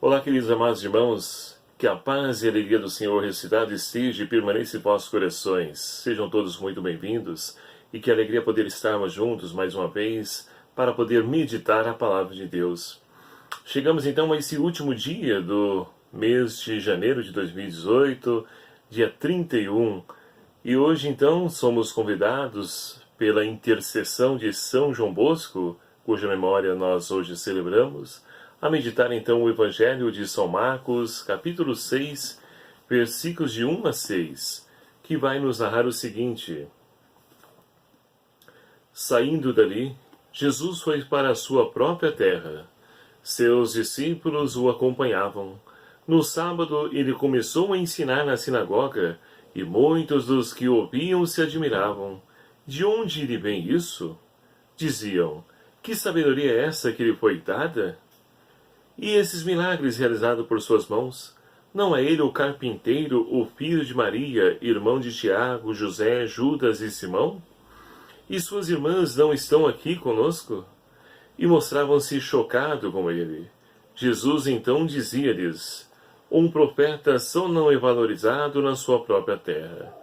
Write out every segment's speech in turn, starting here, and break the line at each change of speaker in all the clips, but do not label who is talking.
Olá, queridos amados irmãos, que a paz e a alegria do Senhor ressuscitado esteja e permaneça em vossos corações. Sejam todos muito bem-vindos e que alegria poder estarmos juntos mais uma vez para poder meditar a palavra de Deus. Chegamos então a esse último dia do mês de janeiro de 2018, dia 31, e hoje então somos convidados pela intercessão de São João Bosco, cuja memória nós hoje celebramos, a meditar então o Evangelho de São Marcos, capítulo 6, versículos de 1 a 6, que vai nos narrar o seguinte: Saindo dali, Jesus foi para a sua própria terra. Seus discípulos o acompanhavam. No sábado, ele começou a ensinar na sinagoga, e muitos dos que ouviam se admiravam. De onde lhe vem isso? Diziam: que sabedoria é essa que lhe foi dada? E esses milagres realizados por suas mãos? Não é ele o carpinteiro, o filho de Maria, irmão de Tiago, José, Judas e Simão? E suas irmãs não estão aqui conosco? E mostravam-se chocados com ele. Jesus então dizia-lhes: um profeta só não é valorizado na sua própria terra,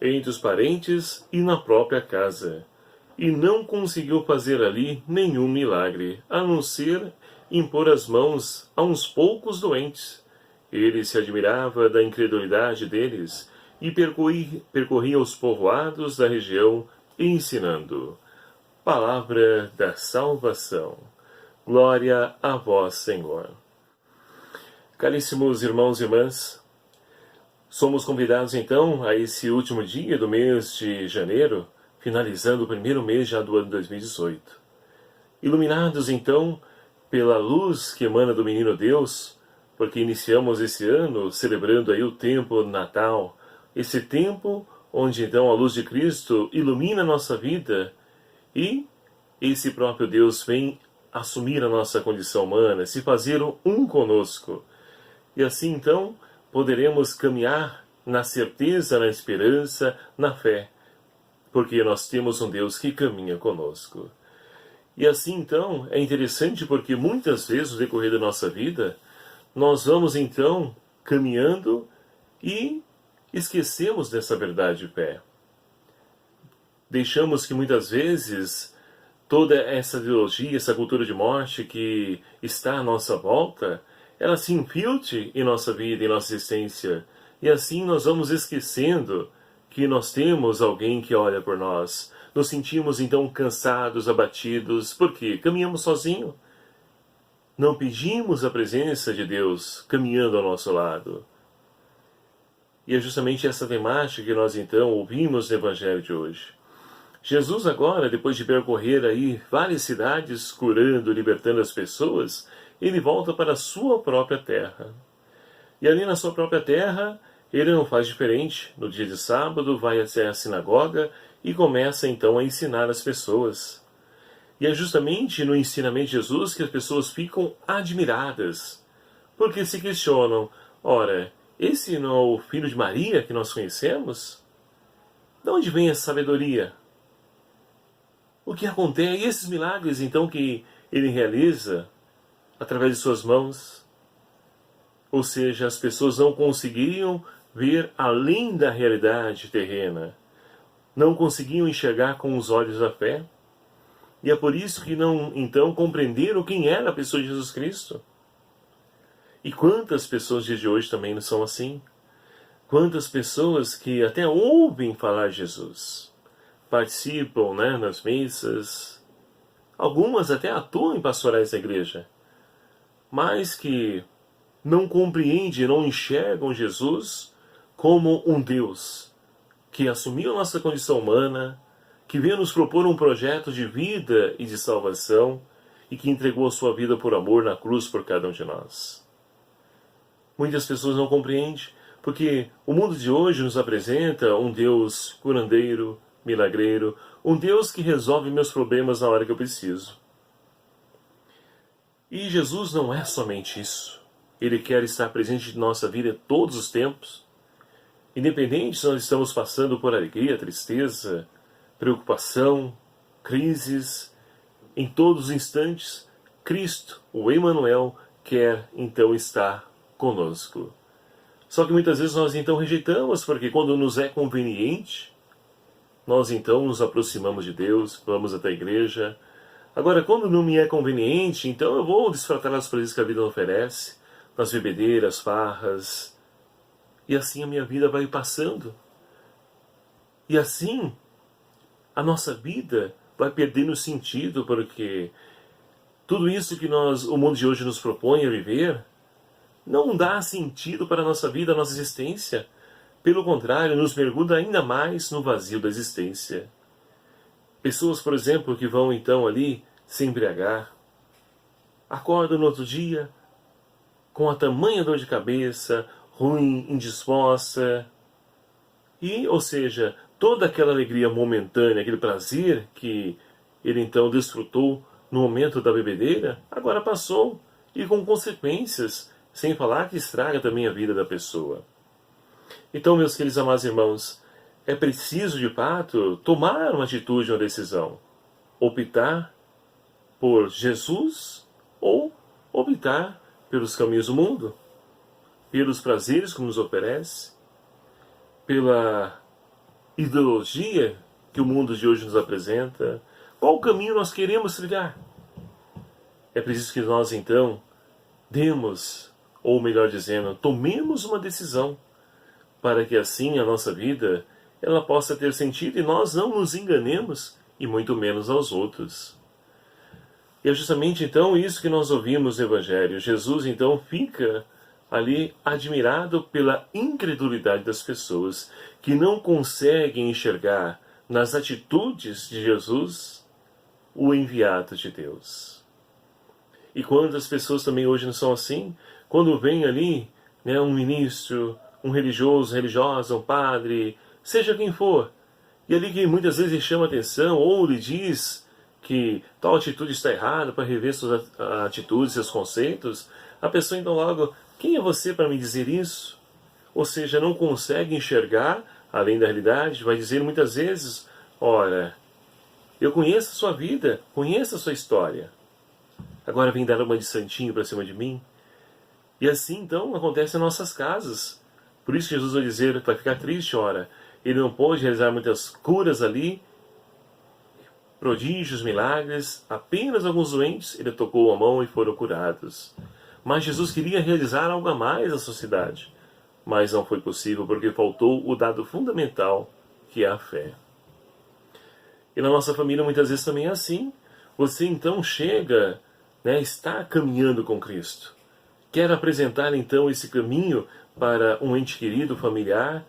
entre os parentes e na própria casa. E não conseguiu fazer ali nenhum milagre, a não ser impor as mãos a uns poucos doentes. Ele se admirava da incredulidade deles e percorria os povoados da região ensinando. Palavra da salvação. Glória a vós, Senhor. Caríssimos irmãos e irmãs, somos convidados então a esse último dia do mês de janeiro, finalizando o primeiro mês já do ano 2018. Iluminados então pela luz que emana do Menino Deus, porque iniciamos esse ano celebrando aí o tempo natal, esse tempo onde então a luz de Cristo ilumina a nossa vida e esse próprio Deus vem assumir a nossa condição humana, se fazer um conosco. E assim então poderemos caminhar na certeza, na esperança, na fé, porque nós temos um Deus que caminha conosco. E assim, então, é interessante porque muitas vezes, no decorrer da nossa vida, nós vamos, então, caminhando e esquecemos dessa verdade de fé. Deixamos que, muitas vezes, toda essa ideologia, essa cultura de morte que está à nossa volta, ela se infiltre em nossa vida, em nossa existência. E assim nós vamos esquecendo que nós temos alguém que olha por nós. Nos sentimos então cansados, abatidos, porque caminhamos sozinhos. Não pedimos a presença de Deus caminhando ao nosso lado. E é justamente essa temática que nós então ouvimos no Evangelho de hoje. Jesus agora, depois de percorrer aí várias cidades, curando, libertando as pessoas, ele volta para a sua própria terra. E ali na sua própria terra, ele não faz diferente. No dia de sábado, vai até a sinagoga e começa então a ensinar as pessoas. E é justamente no ensinamento de Jesus que as pessoas ficam admiradas, porque se questionam: ora, esse não é o filho de Maria que nós conhecemos? De onde vem essa sabedoria? O que acontece? E esses milagres então que ele realiza através de suas mãos? Ou seja, as pessoas não conseguiriam ver além da realidade terrena. Não conseguiam enxergar com os olhos da fé. E é por isso que não, então, compreenderam quem era a pessoa de Jesus Cristo. E quantas pessoas dias de hoje também não são assim? Quantas pessoas que até ouvem falar de Jesus, participam, nas missas, algumas até atuam em pastorais da igreja, mas que não compreendem, não enxergam Jesus como um Deus que assumiu a nossa condição humana, que veio nos propor um projeto de vida e de salvação e que entregou a sua vida por amor na cruz por cada um de nós. Muitas pessoas não compreendem, porque o mundo de hoje nos apresenta um Deus curandeiro, milagreiro, um Deus que resolve meus problemas na hora que eu preciso. E Jesus não é somente isso. Ele quer estar presente em nossa vida em todos os tempos. Independente se nós estamos passando por alegria, tristeza, preocupação, crises, em todos os instantes, Cristo, o Emmanuel, quer então estar conosco. Só que muitas vezes nós então rejeitamos, porque quando nos é conveniente, nós então nos aproximamos de Deus, vamos até a igreja. Agora, quando não me é conveniente, então eu vou desfrutar as coisas que a vida oferece, nas bebedeiras, farras, e assim a minha vida vai passando. E assim, a nossa vida vai perdendo sentido, porque tudo isso que o mundo de hoje nos propõe a viver, não dá sentido para a nossa vida, a nossa existência. Pelo contrário, nos mergulha ainda mais no vazio da existência. Pessoas, por exemplo, que vão então ali se embriagar, acordam no outro dia com a tamanha dor de cabeça, ruim, indisposta, e, ou seja, toda aquela alegria momentânea, aquele prazer que ele então desfrutou no momento da bebedeira, agora passou, e com consequências, sem falar que estraga também a vida da pessoa. Então, meus queridos amados irmãos, é preciso, de fato, tomar uma atitude, uma decisão. Optar por Jesus ou optar pelos caminhos do mundo, pelos prazeres que nos oferece, pela ideologia que o mundo de hoje nos apresenta. Qual caminho nós queremos trilhar? É preciso que nós, então, demos, ou melhor dizendo, tomemos uma decisão, para que assim a nossa vida ela possa ter sentido e nós não nos enganemos, e muito menos aos outros. E é justamente então isso que nós ouvimos no Evangelho. Jesus então fica ali admirado pela incredulidade das pessoas, que não conseguem enxergar nas atitudes de Jesus o enviado de Deus. E quantas pessoas também hoje não são assim? Quando vem ali um ministro, um religioso, religiosa, um padre, seja quem for, e ali que muitas vezes lhe chama atenção ou lhe diz que tal atitude está errada, para rever suas atitudes, seus conceitos, a pessoa então logo, quem é você para me dizer isso? Ou seja, não consegue enxergar além da realidade, vai dizer muitas vezes, ora, eu conheço a sua vida, conheço a sua história, agora vem dar uma de santinho para cima de mim? E assim então acontece em nossas casas. Por isso Jesus vai dizer, vai ficar triste, ora, ele não pôde realizar muitas curas ali, prodígios, milagres, apenas alguns doentes ele tocou a mão e foram curados. Mas Jesus queria realizar algo a mais à sociedade, mas não foi possível porque faltou o dado fundamental, que é a fé. E na nossa família muitas vezes também é assim. Você então chega, está caminhando com Cristo, quer apresentar então esse caminho para um ente querido, familiar,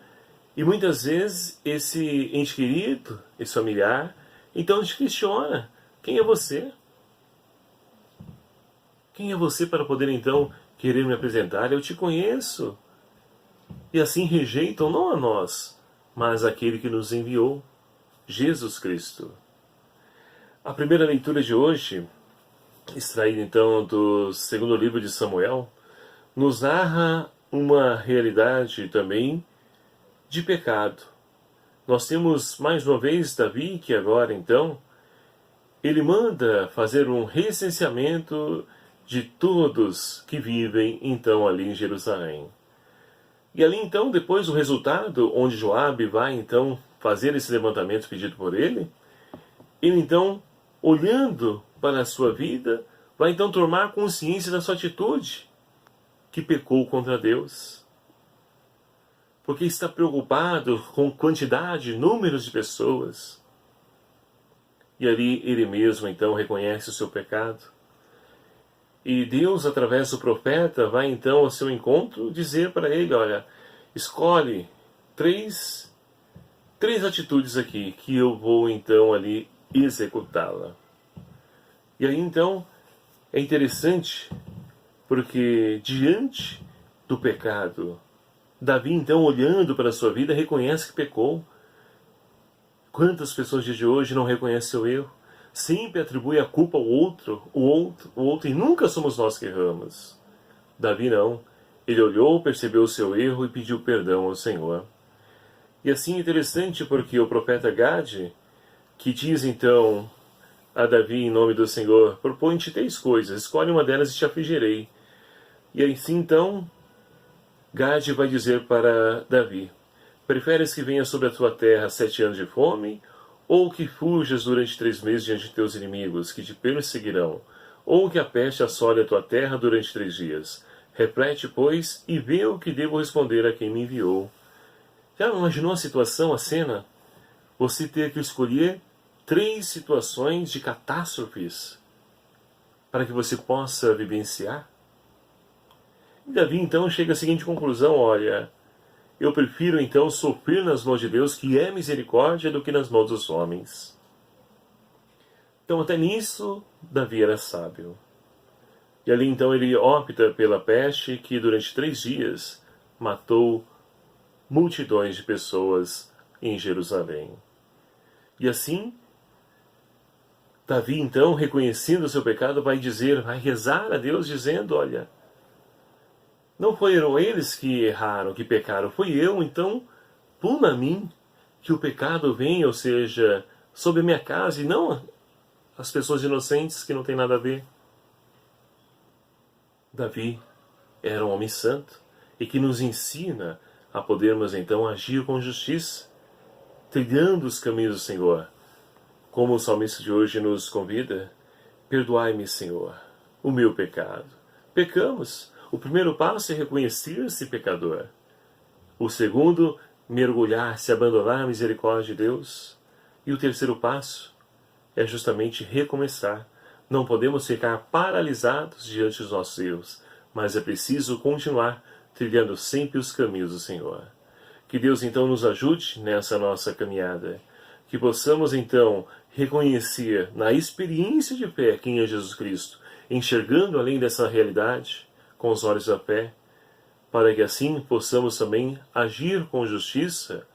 e muitas vezes esse ente querido, esse familiar, então te questiona, quem é você? Quem é você para poder então querer me apresentar? Eu te conheço. E assim rejeitam não a nós, mas aquele que nos enviou, Jesus Cristo. A primeira leitura de hoje, extraída então do segundo livro de Samuel, nos narra uma realidade também de pecado. Nós temos mais uma vez Davi, que agora então, ele manda fazer um recenseamento de todos que vivem então ali em Jerusalém. E ali então, depois do resultado, onde Joabe vai então fazer esse levantamento pedido por ele então, olhando para a sua vida, vai então tomar consciência da sua atitude, que pecou contra Deus. Porque está preocupado com quantidade, números de pessoas. E ali ele mesmo então reconhece o seu pecado. E Deus, através do profeta, vai então ao seu encontro dizer para ele, olha, escolhe três atitudes aqui, que eu vou então ali executá-la. E aí então, é interessante, porque diante do pecado, Davi então, olhando para a sua vida, reconhece que pecou. Quantas pessoas de hoje não reconhecem o erro? Sempre atribui a culpa ao outro, e nunca somos nós que erramos. Davi não. Ele olhou, percebeu o seu erro e pediu perdão ao Senhor. E assim é interessante porque o profeta Gade, que diz então a Davi em nome do Senhor, propõe-te 3 coisas, escolhe uma delas e te afligirei. E assim então, Gade vai dizer para Davi: preferes que venha sobre a tua terra 7 anos de fome, ou que fujas durante 3 meses diante de teus inimigos, que te perseguirão, ou que a peste assole a tua terra durante 3 dias? Reflete, pois, e vê o que devo responder a quem me enviou. Já imaginou a situação, a cena? Você ter que escolher 3 situações de catástrofes para que você possa vivenciar? E Davi então chega à seguinte conclusão: olha, eu prefiro então sofrer nas mãos de Deus, que é misericórdia, do que nas mãos dos homens. Então até nisso Davi era sábio. E ali então ele opta pela peste, que durante 3 dias matou multidões de pessoas em Jerusalém. E assim, Davi então, reconhecendo o seu pecado, vai rezar a Deus dizendo: olha, não foram eles que erraram, que pecaram, foi eu, então puna a mim, que o pecado venha, ou seja, sobre a minha casa, e não as pessoas inocentes que não têm nada a ver. Davi era um homem santo e que nos ensina a podermos então agir com justiça, trilhando os caminhos do Senhor. Como o salmista de hoje nos convida: perdoai-me, Senhor, o meu pecado. Pecamos. O primeiro passo é reconhecer-se pecador. O segundo, mergulhar-se, abandonar a misericórdia de Deus. E o terceiro passo é justamente recomeçar. Não podemos ficar paralisados diante dos nossos erros, mas é preciso continuar trilhando sempre os caminhos do Senhor. Que Deus então nos ajude nessa nossa caminhada. Que possamos então reconhecer na experiência de fé quem é Jesus Cristo, enxergando além dessa realidade com os olhos da fé, para que assim possamos também agir com justiça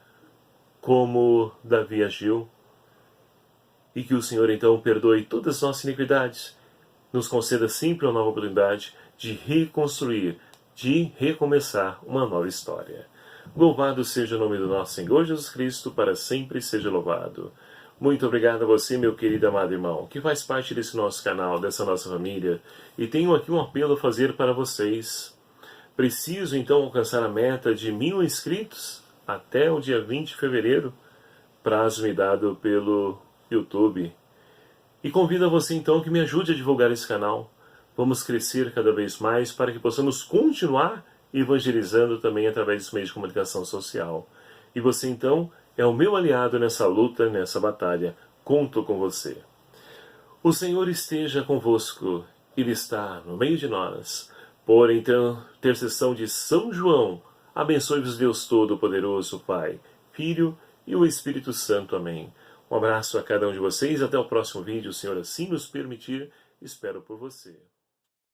como Davi agiu. E que o Senhor então perdoe todas as nossas iniquidades, nos conceda sempre uma nova oportunidade de reconstruir, de recomeçar uma nova história. Louvado seja o nome do nosso Senhor Jesus Cristo, para sempre seja louvado. Muito obrigado a você, meu querido amado irmão, que faz parte desse nosso canal, dessa nossa família, e tenho aqui um apelo a fazer para vocês. Preciso então alcançar a meta de 1000 inscritos até o dia 20 de fevereiro, prazo me dado pelo YouTube. E convido a você então que me ajude a divulgar esse canal. Vamos crescer cada vez mais para que possamos continuar evangelizando também através dos meios de comunicação social. E você então é o meu aliado nessa luta, nessa batalha. Conto com você. O Senhor esteja convosco. Ele está no meio de nós. Por intercessão de São João, abençoe-vos Deus Todo-Poderoso, Pai, Filho e o Espírito Santo. Amém. Um abraço a cada um de vocês. Até o próximo vídeo, o Senhor assim nos permitir. Espero por você.